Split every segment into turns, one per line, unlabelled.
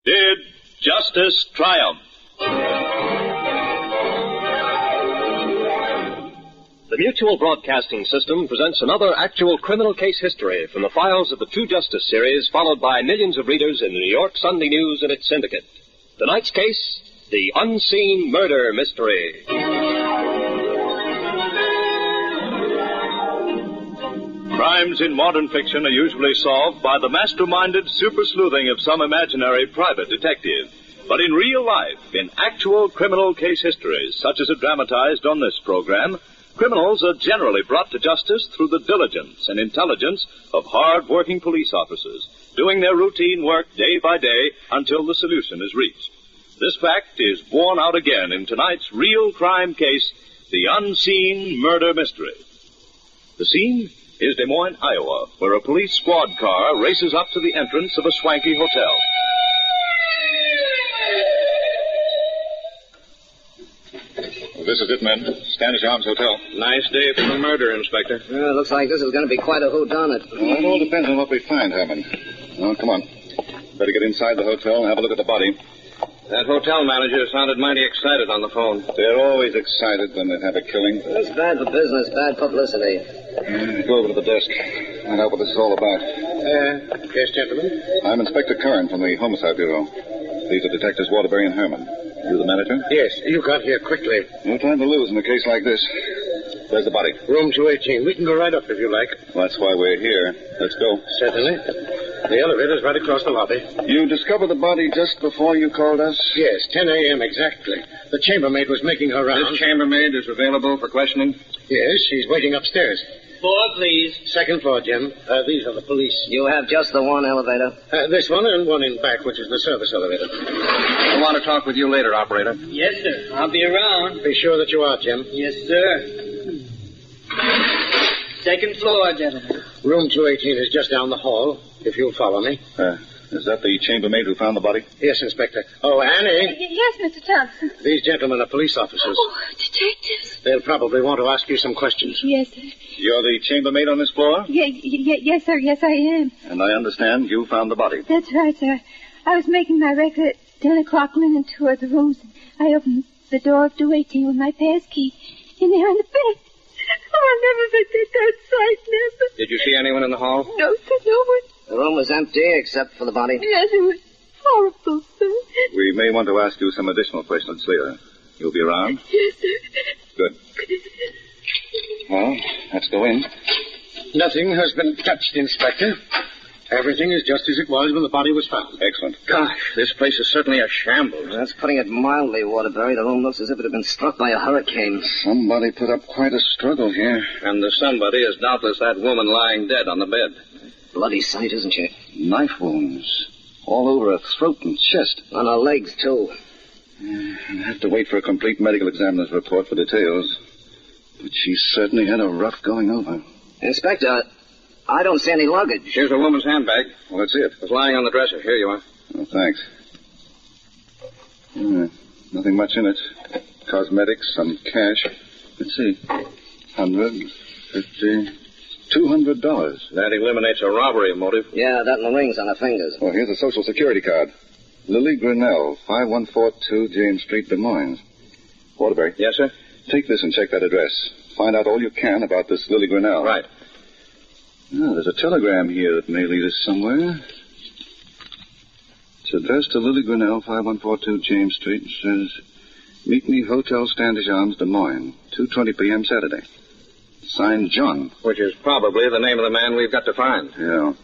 Did justice triumph?
The Mutual Broadcasting System presents another actual criminal case history from the files of the True Justice series, followed by millions of readers in the New York Sunday News and its syndicate. Tonight's case, the Unseen Murder Mystery.
Crimes in modern fiction are usually solved by the masterminded super-sleuthing of some imaginary private detective. But in real life, in actual criminal case histories, such as are dramatized on this program, criminals are generally brought to justice through the diligence and intelligence of hard-working police officers, doing their routine work day by day until the solution is reached. This fact is borne out again in tonight's real crime case, the Unseen Murder Mystery. The scene is Des Moines, Iowa, where a police squad car races up to the entrance of a swanky hotel.
This is it, men. Standish Arms Hotel.
Nice day for the murder, Inspector.
Looks like this is going to be quite a whodunit.
Well, it all depends on what we find, Herman. Oh, come on. Better get inside the hotel and have a look at the body.
That hotel manager sounded mighty excited on the phone.
They're always excited when they have a killing.
It's bad for business, bad publicity.
Go over to the desk. Find out what this is all about.
Yes, gentlemen?
I'm Inspector Curran from the Homicide Bureau. These are Detectives Waterbury and Herman. You the manager?
Yes, you got here quickly.
No time to lose in a case like this. Where's the body?
Room 218. We can go right up if you like.
Well, that's why we're here. Let's go.
Certainly. The elevator's right across the lobby.
You discovered the body just before you called us?
Yes, 10 a.m. exactly. The chambermaid was making her rounds.
This chambermaid is available for questioning?
Yes, she's waiting upstairs.
Floor, please.
Second floor, Jim. These are the police.
You have just the one elevator?
This one and one in back, which is the service elevator.
I want to talk with you later, operator.
Yes, sir. I'll be around.
Be sure that you are, Jim.
Yes, sir. Second floor, gentlemen.
Room 218 is just down the hall, if you'll follow me.
Is that the chambermaid who found the body?
Yes, Inspector. Oh, Annie.
Yes, Mr. Thompson.
These gentlemen are police officers.
Oh, detectives.
They'll probably want to ask you some questions.
Yes, sir.
You're the chambermaid on this floor?
Yes, sir. Yes, I am.
And I understand you found the body.
That's right, sir. I was making my regular 10 o'clock linen tour of the rooms. I opened the door of 218 with my pass key. In there on the bed. Oh, I'll never forget that sight, never.
Did you see anyone in the hall?
No, sir, no one.
The room was empty except for the body?
Yes, it was horrible, sir.
We may want to ask you some additional questions later. You'll be around?
Yes, sir.
Good. Well, let's go in.
Nothing has been touched, Inspector. Everything is just as it was when the body was found.
Excellent.
Gosh, this place is certainly a shambles.
That's putting it mildly, Waterbury. The room looks as if it had been struck by a hurricane.
Somebody put up quite a struggle here.
And the somebody is doubtless that woman lying dead on the bed.
Bloody sight, isn't she?
Knife wounds. All over her throat and chest.
On her legs, too.
I'll have to wait for a complete medical examiner's report for details. But she certainly had a rough going over.
Inspector, I don't see any luggage.
Here's a woman's handbag.
Well, that's it.
It's lying on the dresser. Here you are.
Oh, thanks. Nothing much in it. Cosmetics, some cash. Let's see. $150, $200.
That eliminates a robbery motive.
Yeah, that and the rings on her fingers.
Well, here's a social security card. Lily Grinnell, 5142 James Street, Des Moines. Waterbury.
Yes, sir?
Take this and check that address. Find out all you can about this Lily Grinnell.
Right.
Oh, there's a telegram here that may lead us somewhere. It's addressed to Lily Grinnell, 5142 James Street. It says, meet me, Hotel Standish Arms, Des Moines, 2:20 p.m. Saturday. Signed John.
Which is probably the name of the man we've got to find.
Yeah.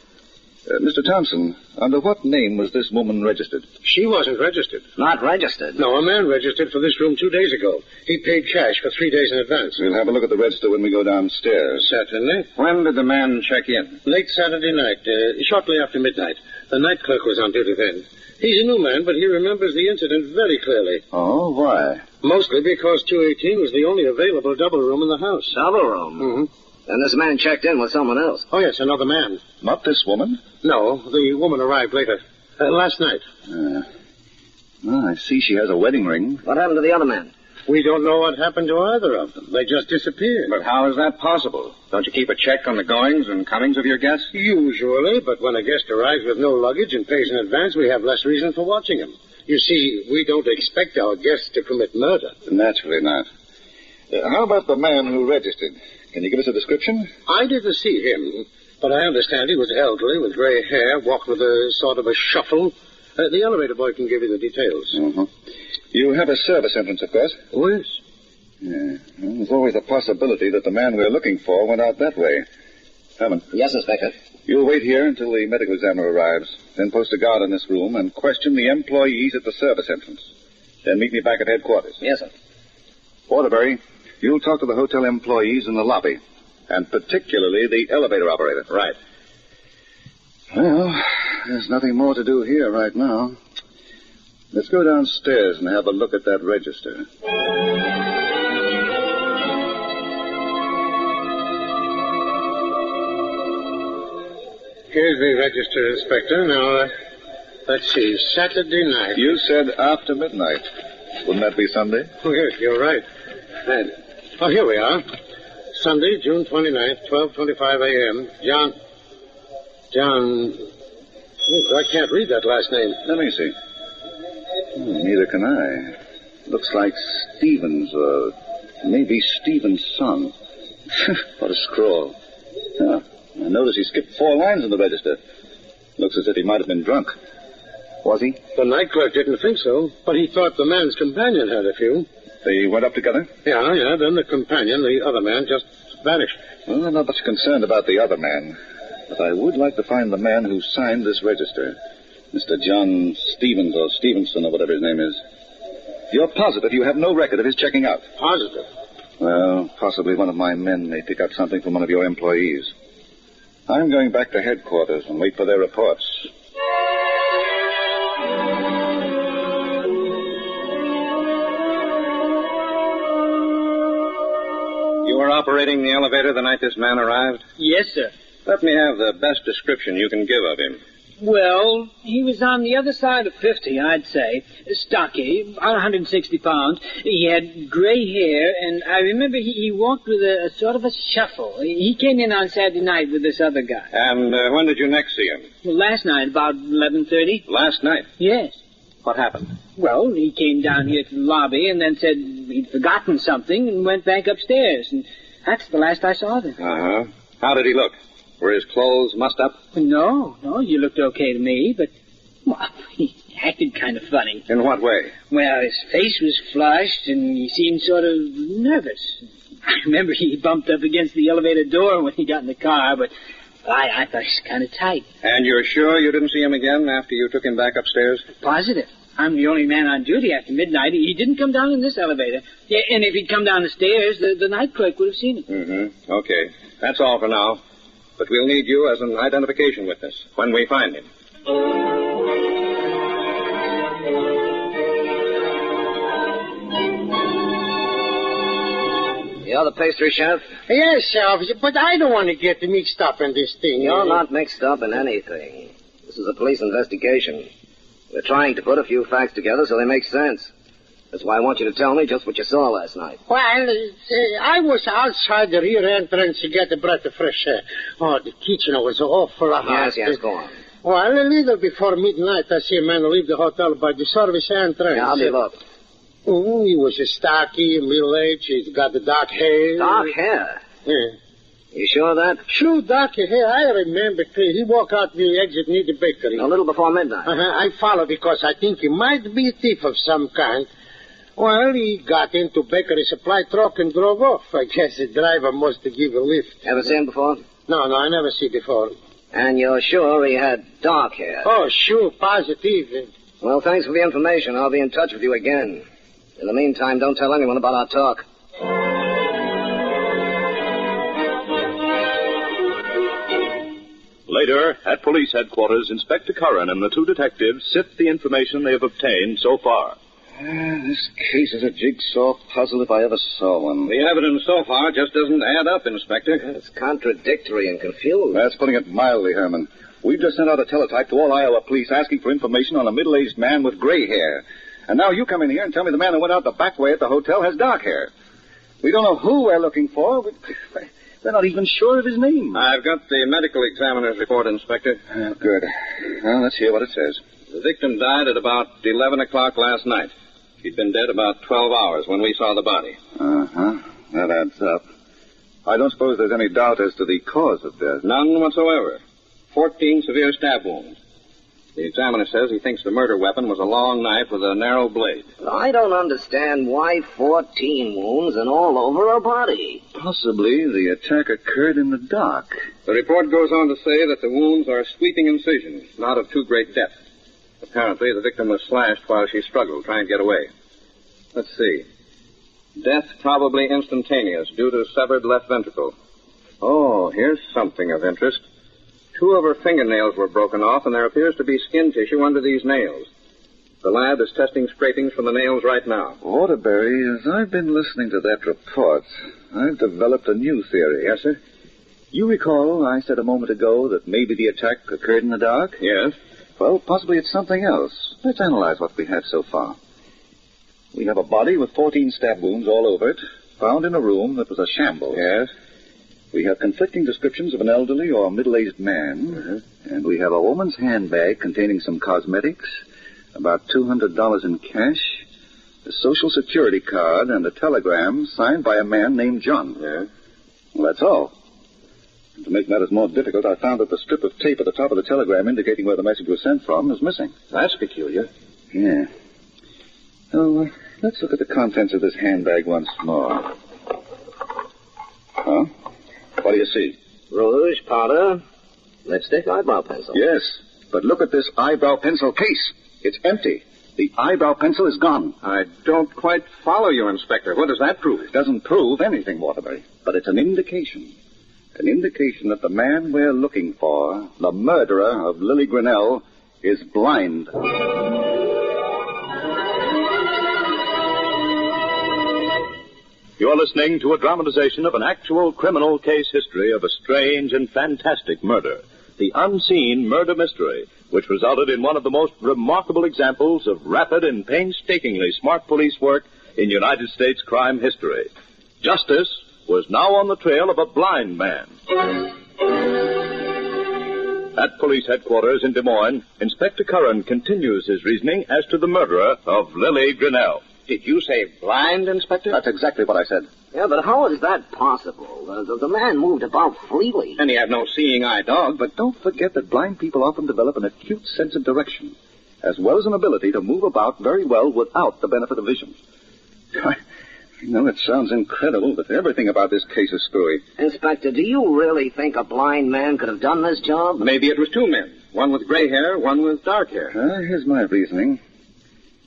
Mr. Thompson, under what name was this woman registered?
She wasn't registered.
Not registered?
No, a man registered for this room 2 days ago. He paid cash for 3 days in advance.
We'll have a look at the register when we go downstairs.
Certainly.
When did the man check in?
Late Saturday night, shortly after midnight. The night clerk was on duty then. He's a new man, but he remembers the incident very clearly.
Oh, why?
Mostly because 218 was the only available double room in the house.
Double room?
Mm-hmm.
And this man checked in with someone else.
Oh, yes, another man.
Not this woman?
No, the woman arrived later. Last night.
Well, I see she has a wedding ring.
What happened to the other man?
We don't know what happened to either of them. They just disappeared.
But how is that possible? Don't you keep a check on the goings and comings of your guests?
Usually, but when a guest arrives with no luggage and pays in advance, we have less reason for watching him. You see, we don't expect our guests to commit murder.
Naturally not. How about the man who registered? Can you give us a description?
I didn't see him, but I understand he was elderly with gray hair, walked with a sort of a shuffle. The elevator boy can give you the details.
Mm-hmm. You have a service entrance, of course?
Oh, yes.
Yeah. Well, there's always a possibility that the man we're looking for went out that way. Herman.
Yes, Inspector.
You'll wait here until the medical examiner arrives. Then post a guard in this room and question the employees at the service entrance. Then meet me back at headquarters.
Yes, sir.
Waterbury, you'll talk to the hotel employees in the lobby. And particularly the elevator operator.
Right.
Well, there's nothing more to do here right now. Let's go downstairs and have a look at that register.
Here's the register, Inspector. Now, let's see. Saturday night.
You said after midnight. Wouldn't that be Sunday?
Oh, yes, you're right. Oh, here we are. Sunday, June 29th, 12:25 a.m. John... Oh, I can't read that last name.
Let me see. Neither can I. Looks like Stevens or maybe Stevens' son. What a scrawl. Yeah, I notice he skipped 4 lines in the register. Looks as if he might have been drunk. Was he?
The night clerk didn't think so, but he thought the man's companion had a few.
They went up together?
Yeah, then the companion, the other man, just vanished.
Well, I'm not much concerned about the other man. But I would like to find the man who signed this register. Mr. John Stevens or Stevenson or whatever his name is. You're positive you have no record of his checking out?
Positive.
Well, possibly one of my men may pick up something from one of your employees. I'm going back to headquarters and wait for their reports.
You were operating the elevator the night this man arrived?
Yes, sir.
Let me have the best description you can give of him.
Well, he was on the other side of 50, I'd say. Stocky, about 160 pounds. He had gray hair, and I remember he walked with a sort of a shuffle. He came in on Saturday night with this other guy.
And when did you next see him?
Well, last night, about 11:30.
Last night?
Yes.
What happened?
Well, he came down here to the lobby and then said he'd forgotten something and went back upstairs. And that's the last I saw of him.
Uh-huh. How did he look? Were his clothes mussed up?
No, you looked okay to me, but, well, he acted kind of funny.
In what way?
Well, his face was flushed, and he seemed sort of nervous. I remember he bumped up against the elevator door when he got in the car, but I thought he was kind of tight.
And you're sure you didn't see him again after you took him back upstairs?
Positive. I'm the only man on duty after midnight. He didn't come down in this elevator. Yeah, and if he'd come down the stairs, the night clerk would have seen him.
Mm-hmm. Okay. That's all for now. But we'll need you as an identification witness when we find him.
You're the pastry chef?
Yes, Sheriff, but I don't want to get mixed up in this thing.
You're not mixed up in anything. This is a police investigation. We're trying to put a few facts together so they make sense. That's why I want you to tell me just what you saw last night.
Well, I was outside the rear entrance to get a breath of fresh air. Oh, the kitchen was awful hot.
Yes, go on.
Well, a little before midnight, I see a man leave the hotel by the service entrance.
Yeah, how did he look?
He was stocky, middle-aged. He's got the dark hair.
Dark hair?
Yeah.
You sure of that?
Sure, dark hair. I remember. He walked out the exit near the bakery.
A little before midnight.
I followed because I think he might be a thief of some kind. Well, he got into bakery supply truck and drove off. I guess the driver must have given a lift.
Ever seen him before?
No, I never see before.
And you're sure he had dark hair?
Oh, sure, positive.
Well, thanks for the information. I'll be in touch with you again. In the meantime, don't tell anyone about our talk.
Later, at police headquarters, Inspector Curran and the 2 detectives sift the information they have obtained so far.
This case is a jigsaw puzzle if I ever saw one.
The evidence so far just doesn't add up, Inspector.
It's contradictory and confused.
That's putting it mildly, Herman. We've just sent out a teletype to all Iowa police asking for information on a middle-aged man with gray hair. And now you come in here and tell me the man who went out the back way at the hotel has dark hair. We don't know who we're looking for. We're not even sure of his name.
I've got the medical examiner's report, Inspector.
Oh, good. Well, let's hear what it says.
The victim died at about 11 o'clock last night. She'd been dead about 12 hours when we saw the body.
Uh-huh. That adds up. I don't suppose there's any doubt as to the cause of death.
None whatsoever. 14 severe stab wounds. The examiner says he thinks the murder weapon was a long knife with a narrow blade.
I don't understand why 14 wounds and all over her body.
Possibly the attack occurred in the dark.
The report goes on to say that the wounds are sweeping incisions, not of too great depth. Apparently, the victim was slashed while she struggled, trying to get away. Let's see. Death probably instantaneous due to severed left ventricle. Oh, here's something of interest. 2 of her fingernails were broken off, and there appears to be skin tissue under these nails. The lab is testing scrapings from the nails right now.
Waterbury, as I've been listening to that report, I've developed a new theory.
Yes, sir?
You recall I said a moment ago that maybe the attack occurred in the dark?
Yes.
Well, possibly it's something else. Let's analyze what we have so far. We have a body with 14 stab wounds all over it, found in a room that was a shambles.
Yes.
We have conflicting descriptions of an elderly or middle-aged man, and we have a woman's handbag containing some cosmetics, about $200 in cash, a social security card, and a telegram signed by a man named John.
Yes.
Well, that's all. And to make matters more difficult, I found that the strip of tape at the top of the telegram indicating where the message was sent from is missing.
That's peculiar.
Yeah. So, let's look at the contents of this handbag once more. Huh? What do you see?
Rouge, powder, lipstick, eyebrow pencil.
Yes, but look at this eyebrow pencil case. It's empty. The eyebrow pencil is gone.
I don't quite follow you, Inspector. What does that prove?
It doesn't prove anything, Waterbury, but it's an indication. An indication that the man we're looking for, the murderer of Lily Grinnell, is blind.
You're listening to a dramatization of an actual criminal case history of a strange and fantastic murder. The unseen murder mystery, which resulted in one of the most remarkable examples of rapid and painstakingly smart police work in United States crime history. Justice was now on the trail of a blind man. At police headquarters in Des Moines, Inspector Curran continues his reasoning as to the murderer of Lily Grinnell.
Did you say blind, Inspector?
That's exactly what I said.
Yeah, but how is that possible? The man moved about freely.
And he had no seeing eye dog, but
But don't forget that blind people often develop an acute sense of direction, as well as an ability to move about very well without the benefit of vision. I know it sounds incredible, but everything about this case is screwy.
Inspector, do you really think a blind man could have done this job?
maybe it was 2 men. One with gray hair, one with dark hair.
Here's my reasoning.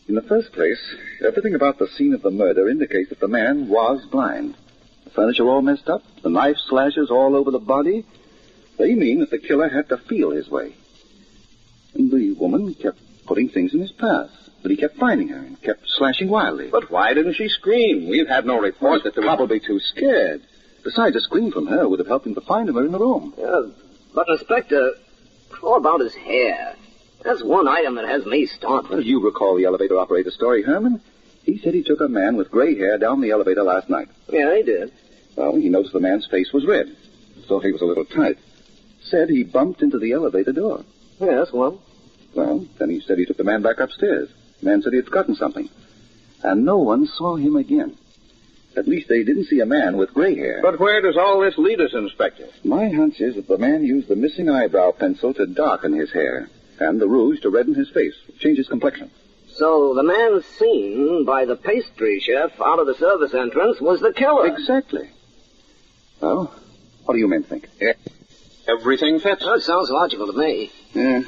In the first place, everything about the scene of the murder indicates that the man was blind. The furniture all messed up, the knife slashes all over the body. They mean that the killer had to feel his way. And the woman kept putting things in his path, but he kept finding her and kept slashing wildly.
But why didn't she scream? We've had no report that there was...
Probably too scared. Besides, a scream from her would have helped him to find her in the room.
Yeah, but, Inspector, how about his hair? That's one item that has me stumped.
Well, you recall the elevator operator story, Herman? He said he took a man with gray hair down the elevator last night.
Yeah, he did.
Well, he noticed the man's face was red. Thought he was a little tight. Said he bumped into the elevator door.
Yes, well?
Well, then he said he took the man back upstairs. The man said he had forgotten something. And no one saw him again. At least they didn't see a man with gray hair.
But where does all this lead us, Inspector?
My hunch is that the man used the missing eyebrow pencil to darken his hair, and the rouge to redden his face, change his complexion.
So the man seen by the pastry chef out of the service entrance was the killer.
Exactly. Well, what do you men think?
Yeah. Everything fits.
That sounds logical to me.
Yeah,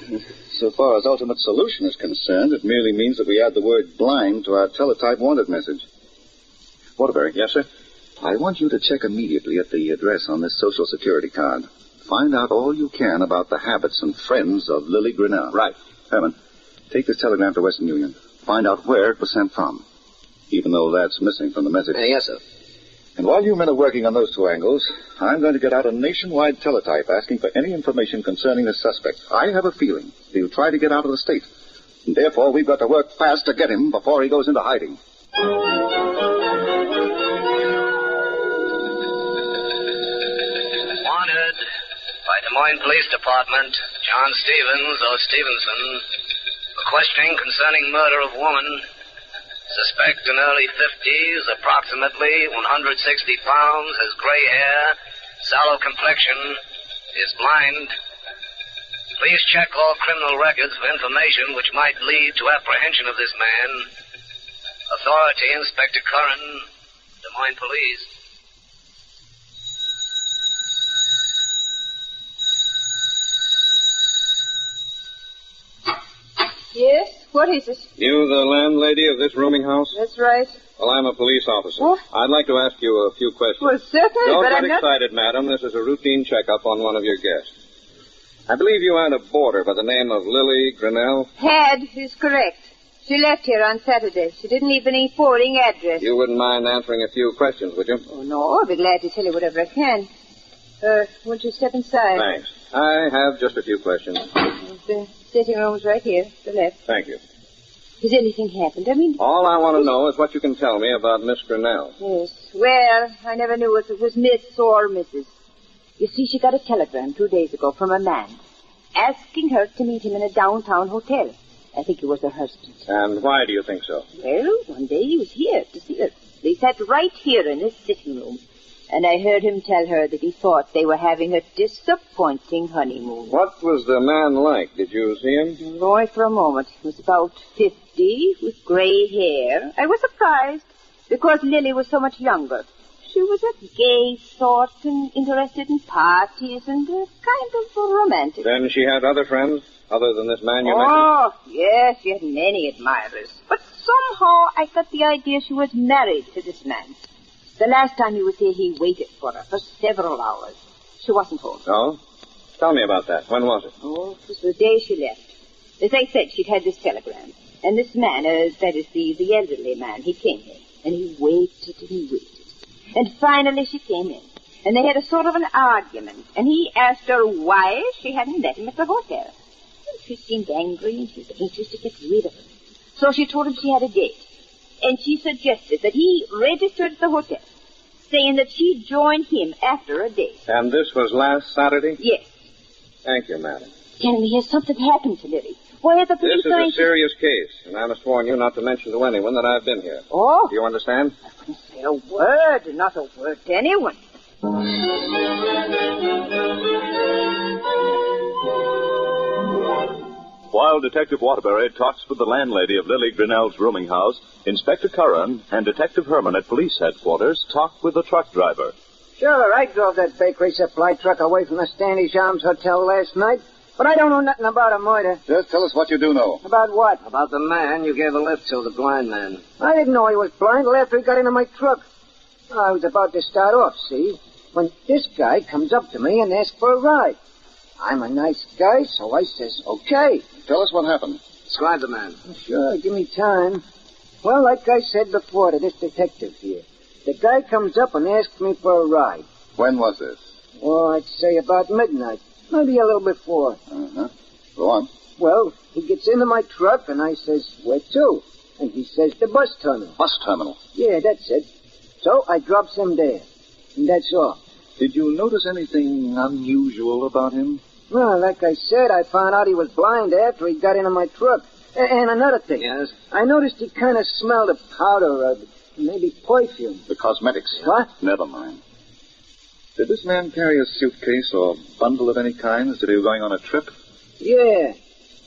so far as ultimate solution is concerned, it merely means that we add the word blind to our teletype wanted message. Waterbury.
Yes, sir?
I want you to check immediately at the address on this Social Security card. Find out all you can about the habits and friends of Lily Grinnell.
Right.
Herman, take this telegram to Western Union. Find out where it was sent from, even though that's missing from the message.
Yes, sir.
And while you men are working on those 2 angles, I'm going to get out a nationwide teletype asking for any information concerning the suspect. I have a feeling he'll try to get out of the state. And therefore, we've got to work fast to get him before he goes into hiding.
Wanted by Des Moines Police Department, John Stevens or Stevenson, for questioning concerning murder of woman. Suspect in early 50s, approximately 160 pounds, has gray hair, sallow complexion, is blind. Please check all criminal records for information which might lead to apprehension of this man. Authority, Inspector Curran, Des Moines Police.
Yes? What is it?
You the landlady of this rooming house?
That's right.
Well, I'm a police officer.
What?
I'd like to ask you a few questions.
Well, certainly,
Don't
but
get
I'm not...
excited, madam. This is a routine checkup on one of your guests. I believe you had a boarder by the name of Lily Grinnell.
Had is correct. She left here on Saturday. She didn't leave any forwarding address.
You wouldn't mind answering a few questions, would you?
Oh, no. I'll be glad to tell you whatever I can. Won't you step inside?
Thanks. I have just a few questions.
The sitting room's right here, to the left.
Thank you.
Has anything happened? I mean...
All I want to know is what you can tell me about Miss Grinnell.
Yes. Well, I never knew if it was Miss or Mrs. You see, she got a telegram 2 days ago from a man asking her to meet him in a downtown hotel. I think it was her husband.
And why do you think so?
Well, one day he was here to see her. They sat right here in this sitting room. And I heard him tell her that he thought they were having a disappointing honeymoon.
What was the man like? Did you see him?
Only for a moment. He was about 50, with gray hair. I was surprised, because Lily was so much younger. She was a gay sort and interested in parties and kind of romantic.
Then she had other friends, other than this man you mentioned?
Oh, yes, she had many admirers. But somehow I got the idea she was married to this man. The last time he was here, he waited for her for several hours. She wasn't home.
Oh? Tell me about that. When was it?
Oh, it was the day she left. As I said, she'd had this telegram. And this man, that is the elderly man, he came in. And he waited and he waited. And finally she came in. And they had a sort of an argument. And he asked her why she hadn't met him at the hotel. And she seemed angry and she was anxious to get rid of him. So she told him she had a date. And she suggested that he registered at the hotel, saying that she'd join him after a date.
And this was last Saturday?
Yes.
Thank you, madam.
Tell me, has something happened to Lily? Why are the police
This is a serious case, and I must warn you not to mention to anyone that I've been here.
Oh?
Do you understand?
I couldn't say a word, not a word to anyone.
While Detective Waterbury talks with the landlady of Lily Grinnell's rooming house, Inspector Curran and Detective Herman at police headquarters talk with the truck driver.
Sure, I drove that bakery supply truck away from the Standish Arms Hotel last night, but I don't know nothing about a murder.
Just tell us what you do know.
About what?
About the man you gave a lift to, the blind man.
I didn't know he was blind till after he got into my truck. I was about to start off, see, when this guy comes up to me and asks for a ride. I'm a nice guy, so I says, okay.
Tell us what happened.
Describe the man.
Sure, give me time. Well, like I said before to this detective here, the guy comes up and asks me for a ride.
When was this?
Oh, I'd say about midnight. Maybe a little before.
Uh-huh. Go on.
Well, he gets into my truck and I says, where to? And he says, the bus terminal.
Bus terminal.
Yeah, that's it. So I drops him there. And that's all.
Did you notice anything unusual about him?
Well, like I said, I found out he was blind after he got into my truck. And another thing.
Yes?
I noticed he kind of smelled of powder or maybe perfume.
The cosmetics.
What?
Never mind. Did this man carry a suitcase or bundle of any kind as if he were going on a trip?
Yeah.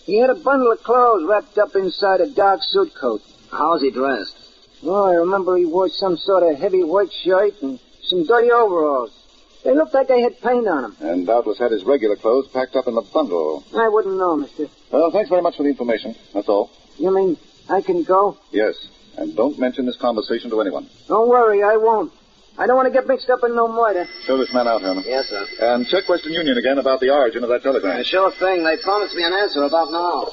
He had a bundle of clothes wrapped up inside a dark suit coat.
How's he dressed?
Oh, I remember he wore some sort of heavy white shirt and some dirty overalls. They looked like they had paint on them.
And doubtless had his regular clothes packed up in the bundle.
I wouldn't know, mister.
Well, thanks very much for the information. That's all.
You mean I can go?
Yes. And don't mention this conversation to anyone.
Don't worry, I won't. I don't want to get mixed up in no murder.
Show this man out, Herman.
Yes, sir.
And check Western Union again about the origin of that telegram.
Sure thing. They promised me an answer about now.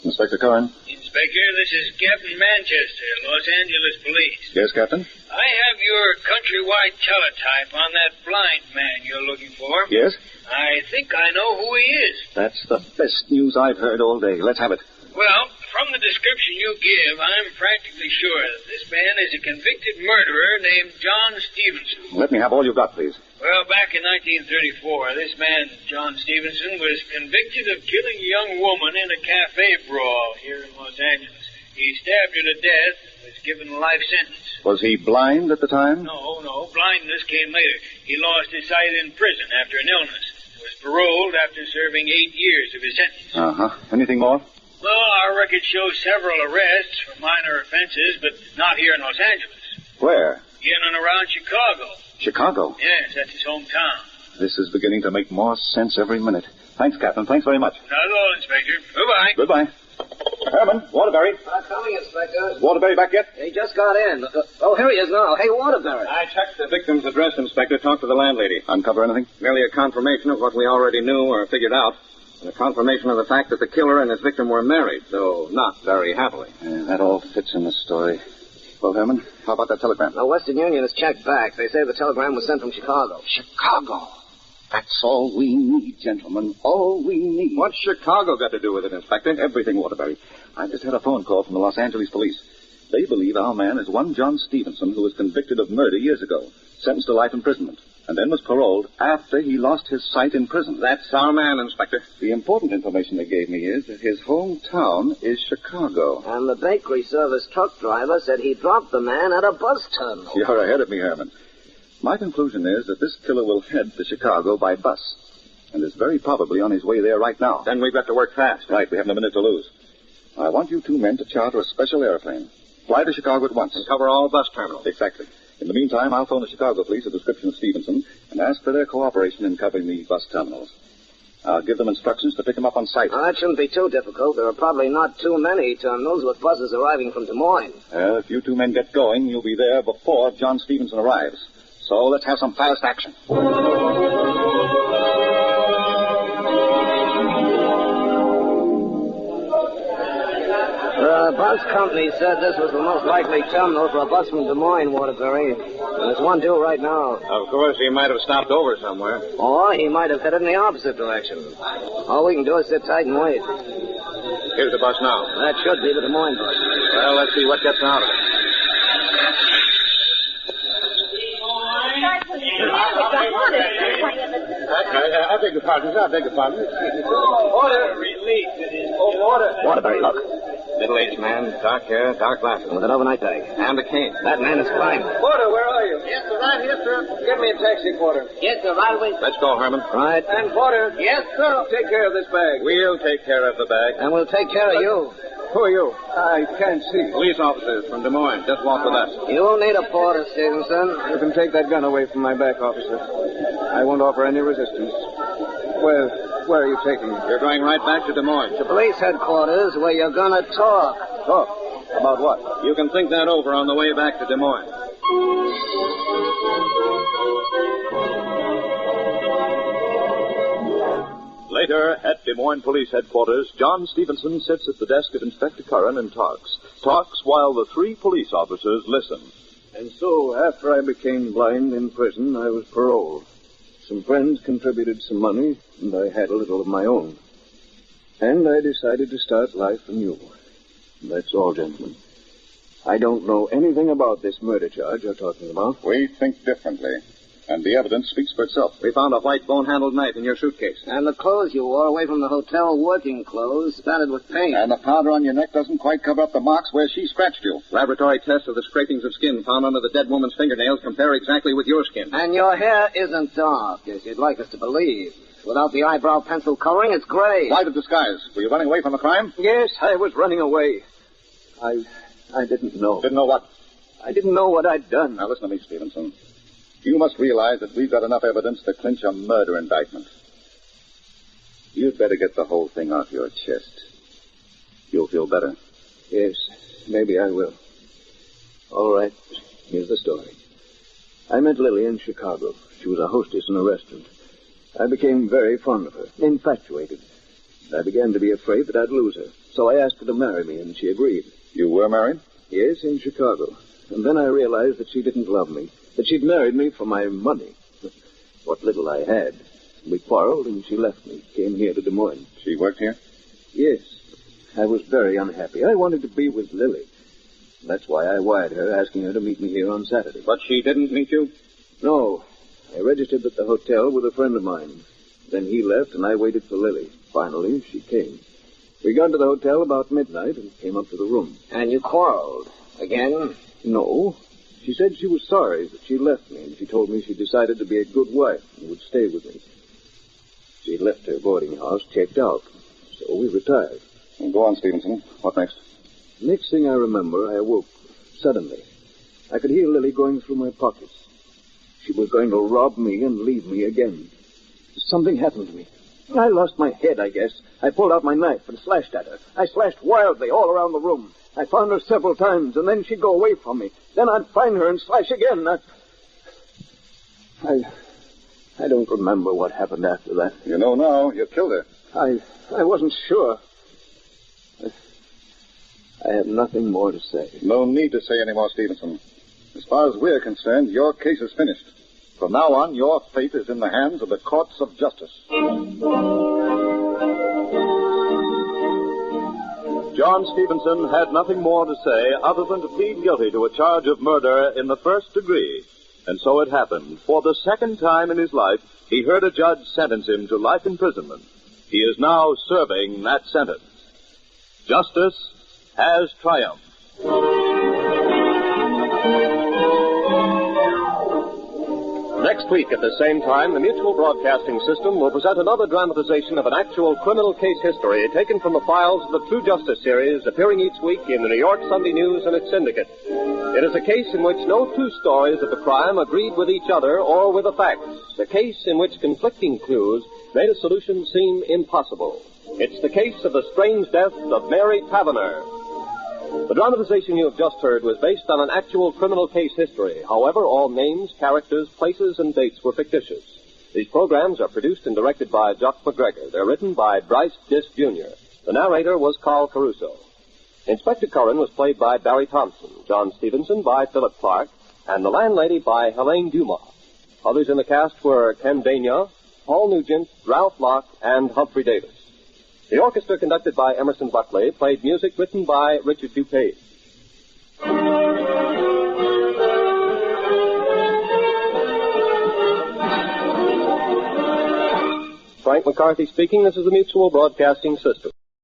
Inspector Curran.
Inspector, this is Captain Manchester, Los Angeles Police.
Yes, Captain?
I have your countrywide teletype on that blind man you're looking for.
Yes?
I think I know who he is.
That's the best news I've heard all day. Let's have it.
Well, the description you give, I'm practically sure that this man is a convicted murderer named John Stevenson.
Let me have all you've got, please.
Well, back in 1934, this man, John Stevenson, was convicted of killing a young woman in a cafe brawl here in Los Angeles. He stabbed her to death and was given a life sentence.
Was he blind at the time?
No. Blindness came later. He lost his sight in prison after an illness. Was paroled after serving 8 years of his sentence.
Uh-huh. Anything more?
Well, our record shows several arrests for minor offenses, but not here in Los Angeles.
Where?
In and around Chicago.
Chicago?
Yes, that's his hometown.
This is beginning to make more sense every minute. Thanks, Captain. Thanks very much.
Not at all, Inspector. Goodbye.
Goodbye. Herman, Waterbury.
Coming, Inspector.
Is Waterbury back yet?
He just got in. Here he is now. Hey, Waterbury.
I checked the victim's address, Inspector. Talked to the landlady.
Uncover anything?
Merely a confirmation of what we already knew or figured out. And a confirmation of the fact that the killer and his victim were married, though not very happily.
Yeah, that all fits in the story. Well, Herman, how about that telegram?
The Western Union has checked back. They say the telegram was sent from Chicago.
Chicago. That's all we need, gentlemen. All we need.
What's Chicago got to do with it, Inspector?
Everything, Waterbury. I just had a phone call from the Los Angeles police. They believe our man is one John Stevenson who was convicted of murder years ago, sentenced to life imprisonment, and then was paroled after he lost his sight in prison.
That's our man, Inspector.
The important information they gave me is that his hometown is Chicago.
And the bakery service truck driver said he dropped the man at a bus terminal.
You're ahead of me, Herman. My conclusion is that this killer will head to Chicago by bus, and is very probably on his way there right now.
Then we've got to work fast.
Right, we haven't a minute to lose. I want you two men to charter a special airplane. Fly to Chicago at once.
And cover all bus terminals.
Exactly. In the meantime, I'll phone the Chicago police a description of Stevenson and ask for their cooperation in covering the bus terminals. I'll give them instructions to pick him up on sight.
That shouldn't be too difficult. There are probably not too many terminals with buses arriving from Des Moines.
If you two men get going, you'll be there before John Stevenson arrives. So let's have some fast action.
The bus company said this was the most likely terminal for a bus from Des Moines, Waterbury. There's one due right now.
Of course, he might have stopped over somewhere.
Or he might have headed in the opposite direction. All we can do is sit tight and wait.
Here's the bus now.
That should be the Des Moines bus.
Well, let's see what gets out of it.
I beg your pardon, sir. I beg your pardon.
Order, relief. It is order.
Waterbury, look.
Middle-aged man, dark hair, dark glasses.
With an overnight bag.
And a cane.
That man is blind.
Porter, where are you? Yes, sir. Right here, sir. Give me a taxi, Porter.
Yes, sir. Right away.
Let's go, Herman.
Right.
And Porter. Yes, sir. Take care of this bag.
We'll take care of the bag.
And we'll take care of you.
Who are you? I can't see.
Police officers from Des Moines. Just walk with us.
You won't need a porter, Stevenson.
You can take that gun away from my back, officer. I won't offer any resistance. Where are you taking me?
You're going right back to Des Moines.
To police headquarters where you're gonna talk.
Talk? About what?
You can think that over on the way back to Des Moines.
Later, at Des Moines Police Headquarters, John Stevenson sits at the desk of Inspector Curran and talks. Talks while the three police officers listen.
And so, after I became blind in prison, I was paroled. Some friends contributed some money, and I had a little of my own. And I decided to start life anew. That's all, gentlemen. I don't know anything about this murder charge you're talking about.
We think differently, and the evidence speaks for itself.
We found a white bone-handled knife in your suitcase.
And the clothes you wore away from the hotel, working clothes, spattered with paint.
And the powder on your neck doesn't quite cover up the marks where she scratched you.
Laboratory tests of the scrapings of skin found under the dead woman's fingernails compare exactly with your skin.
And your hair isn't dark, as you'd like us to believe. Without the eyebrow pencil coloring, it's gray.
Why the disguise? Were you running away from a crime?
Yes, I was running away. I didn't know.
Didn't know what?
I didn't know what I'd done.
Now listen to me, Stevenson. You must realize that we've got enough evidence to clinch a murder indictment. You'd better get the whole thing off your chest. You'll feel better.
Yes, maybe I will. All right, here's the story. I met Lily in Chicago. She was a hostess in a restaurant. I became very fond of her, infatuated. I began to be afraid that I'd lose her. So I asked her to marry me, and she agreed.
You were married?
Yes, in Chicago. And then I realized that she didn't love me, that she'd married me for my money. What little I had. We quarreled, and she left me, came here to Des Moines.
She worked here?
Yes. I was very unhappy. I wanted to be with Lily. That's why I wired her, asking her to meet me here on Saturday.
But she didn't meet you?
No. I registered at the hotel with a friend of mine. Then he left, and I waited for Lily. Finally, she came. We got to the hotel about midnight and came up to the room.
And you quarreled again?
No. She said she was sorry that she left me, and she told me she decided to be a good wife and would stay with me. She left her boarding house, checked out, so we retired.
Go on, Stevenson. What next?
Next thing I remember, I awoke suddenly. I could hear Lily going through my pockets. She was going to rob me and leave me again. Something happened to me. I lost my head, I guess. I pulled out my knife and slashed at her. I slashed wildly all around the room. I found her several times, and then she'd go away from me. Then I'd find her and slash again. I don't remember what happened after that.
You know now. You killed her.
I wasn't sure. I have nothing more to say.
No need to say any more, Stevenson. As far as we're concerned, your case is finished. From now on, your fate is in the hands of the courts of justice.
John Stevenson had nothing more to say other than to plead guilty to a charge of murder in the first degree. And so it happened. For the second time in his life, he heard a judge sentence him to life imprisonment. He is now serving that sentence. Justice has triumphed.
Next week at the same time, the Mutual Broadcasting System will present another dramatization of an actual criminal case history taken from the files of the True Justice series, appearing each week in the New York Sunday News and its syndicate. It is a case in which no two stories of the crime agreed with each other or with the facts. A case in which conflicting clues made a solution seem impossible. It's the case of the strange death of Mary Taverner. The dramatization you have just heard was based on an actual criminal case history. However, all names, characters, places, and dates were fictitious. These programs are produced and directed by Jock McGregor. They're written by Bryce Disk Jr. The narrator was Carl Caruso. Inspector Curran was played by Barry Thompson, John Stevenson by Philip Clark, and the landlady by Helene Dumas. Others in the cast were Ken Dania, Paul Nugent, Ralph Locke, and Humphrey Davis. The orchestra, conducted by Emerson Buckley, played music written by Richard DuPage. Frank McCarthy speaking. This is the Mutual Broadcasting System.